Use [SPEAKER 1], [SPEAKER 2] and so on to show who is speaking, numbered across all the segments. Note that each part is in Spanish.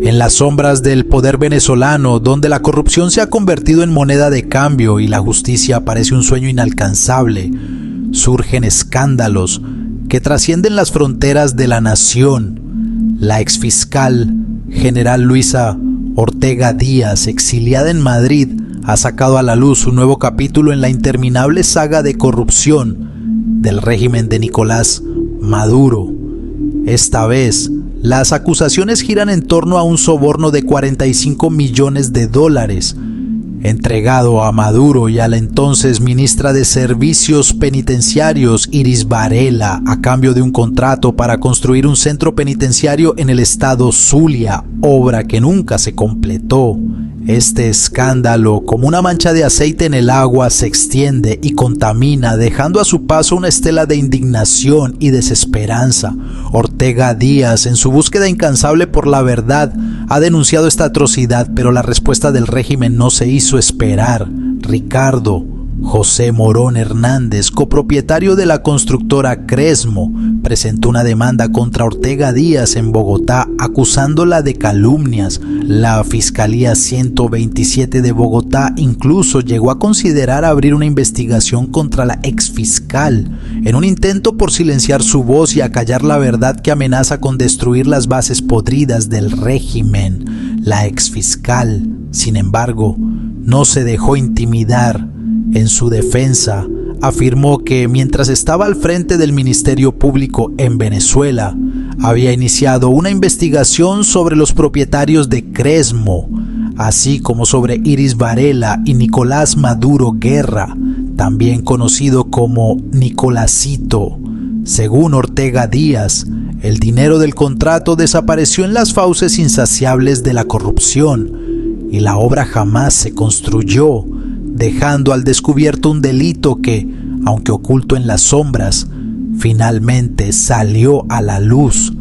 [SPEAKER 1] En las sombras del poder venezolano, donde la corrupción se ha convertido en moneda de cambio y la justicia parece un sueño inalcanzable, surgen escándalos que trascienden las fronteras de la nación. La exfiscal general Luisa Ortega Díaz, exiliada en Madrid, ha sacado a la luz un nuevo capítulo en la interminable saga de corrupción del régimen de Nicolás Maduro. Esta vez, las acusaciones giran en torno a un soborno de 45 millones de dólares entregado a Maduro y a la entonces ministra de Servicios Penitenciarios Iris Varela a cambio de un contrato para construir un centro penitenciario en el estado Zulia, obra que nunca se completó. Este escándalo, como una mancha de aceite en el agua, se extiende y contamina, dejando a su paso una estela de indignación y desesperanza. Ortega Díaz, en su búsqueda incansable por la verdad, ha denunciado esta atrocidad, pero la respuesta del régimen no se hizo esperar. Ricardo José Morón Hernández, copropietario de la constructora Cresmo, presentó una demanda contra Ortega Díaz en Bogotá, acusándola de calumnias. La Fiscalía 127 de Bogotá incluso llegó a considerar abrir una investigación contra la exfiscal, en un intento por silenciar su voz y acallar la verdad que amenaza con destruir las bases podridas del régimen. La exfiscal, sin embargo, no se dejó intimidar. En su defensa, afirmó que mientras estaba al frente del Ministerio Público en Venezuela, había iniciado una investigación sobre los propietarios de Cresmo, así como sobre Iris Varela y Nicolás Maduro Guerra, también conocido como Nicolásito. Según Ortega Díaz, el dinero del contrato desapareció en las fauces insaciables de la corrupción y la obra jamás se construyó, dejando al descubierto un delito que, aunque oculto en las sombras, finalmente salió a la luz.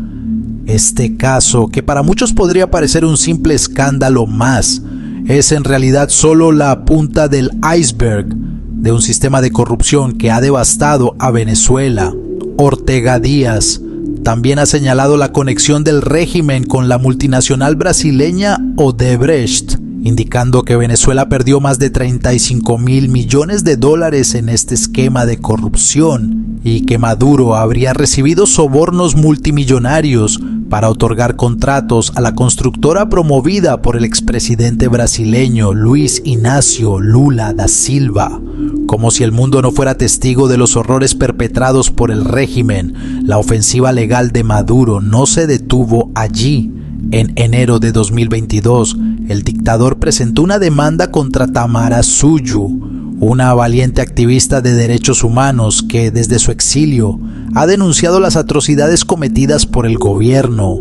[SPEAKER 1] Este caso, que para muchos podría parecer un simple escándalo más, es en realidad solo la punta del iceberg de un sistema de corrupción que ha devastado a Venezuela. Ortega Díaz también ha señalado la conexión del régimen con la multinacional brasileña Odebrecht, indicando que Venezuela perdió más de 35.000 millones de dólares en este esquema de corrupción y que Maduro habría recibido sobornos multimillonarios para otorgar contratos a la constructora promovida por el expresidente brasileño Luis Inácio Lula da Silva. Como si el mundo no fuera testigo de los horrores perpetrados por el régimen, la ofensiva legal de Maduro no se detuvo allí. En enero de 2022, el dictador presentó una demanda contra Tamara Suyu, una valiente activista de derechos humanos que desde su exilio ha denunciado las atrocidades cometidas por el gobierno.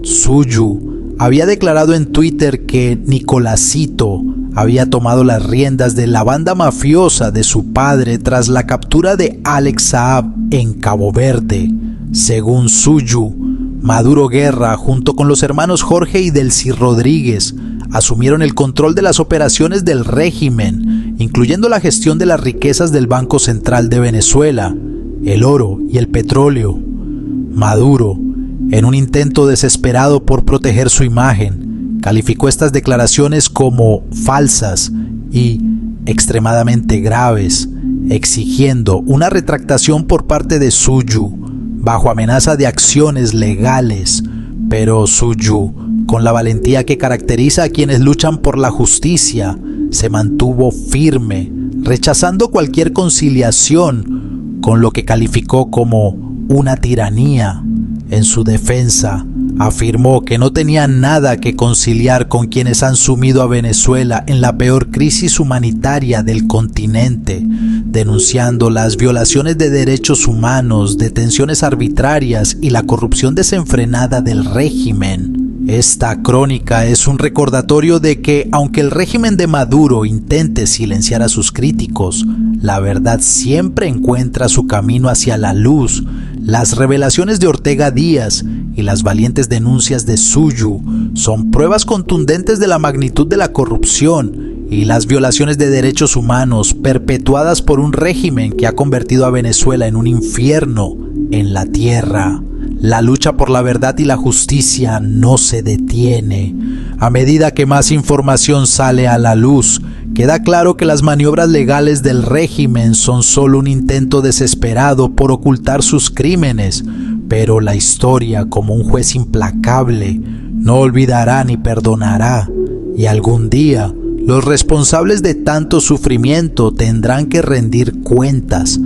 [SPEAKER 1] Suyu había declarado en Twitter que Nicolásito había tomado las riendas de la banda mafiosa de su padre tras la captura de Alex Saab en Cabo Verde. Según Suyu, Maduro Guerra, junto con los hermanos Jorge y Delcy Rodríguez, asumieron el control de las operaciones del régimen, incluyendo la gestión de las riquezas del Banco Central de Venezuela, el oro y el petróleo. Maduro, en un intento desesperado por proteger su imagen, calificó estas declaraciones como falsas y extremadamente graves, exigiendo una retractación por parte de Suyu, bajo amenaza de acciones legales. Pero Suyu, con la valentía que caracteriza a quienes luchan por la justicia, se mantuvo firme, rechazando cualquier conciliación con lo que calificó como una tiranía. En su defensa, afirmó que no tenía nada que conciliar con quienes han sumido a Venezuela en la peor crisis humanitaria del continente, denunciando las violaciones de derechos humanos, detenciones arbitrarias y la corrupción desenfrenada del régimen. Esta crónica es un recordatorio de que, aunque el régimen de Maduro intente silenciar a sus críticos, la verdad siempre encuentra su camino hacia la luz. Las revelaciones de Ortega Díaz y las valientes denuncias de Suyu son pruebas contundentes de la magnitud de la corrupción y las violaciones de derechos humanos perpetuadas por un régimen que ha convertido a Venezuela en un infierno en la tierra. La lucha por la verdad y la justicia no se detiene. A medida que más información sale a la luz, queda claro que las maniobras legales del régimen son solo un intento desesperado por ocultar sus crímenes, pero la historia, como un juez implacable, no olvidará ni perdonará, y algún día los responsables de tanto sufrimiento tendrán que rendir cuentas